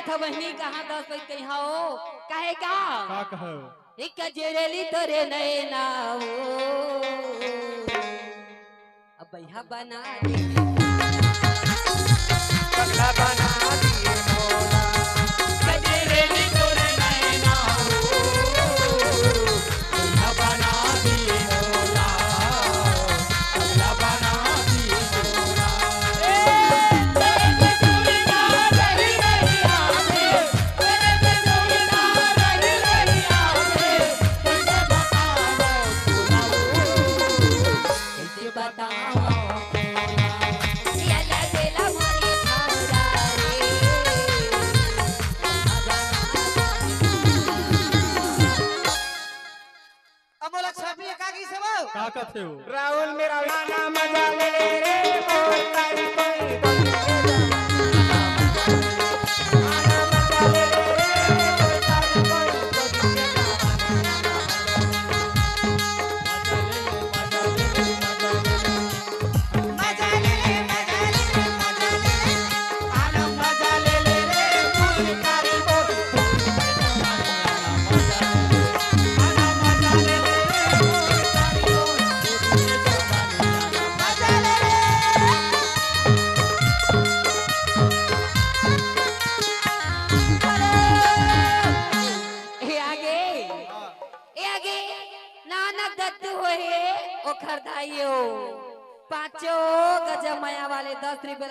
था बहनी कहाँ 10 बजे कहीं हो कहे का कहो एक जेरेली तोरे नैना हो अब भैया बना दे पगला बना दिए मोला गजेरेली तोरे नैना हो पगला बना दिए मोला पगला बना दिए मोला तेरे पे सुनना रही रही आवे तेरे पे सुनना रही रही आवे कैसे बताओ ये लगेला मारी भावरा रे अमोला छापी एकागी से वो का कथे हो राहुल मेरा गाना मजा ले रे मोर तारी कोई गम के गाना मजा ले रे मोर तारी कोई गम के मजा ले ले गाना मजा ले रे मोर तारी कोई गाना मजा ले रे मोर तारी कोई मजा ले ले ए आगे नानक दत्त होए ओ खरदाइयो पांचों गज माया वाले 10 रुपए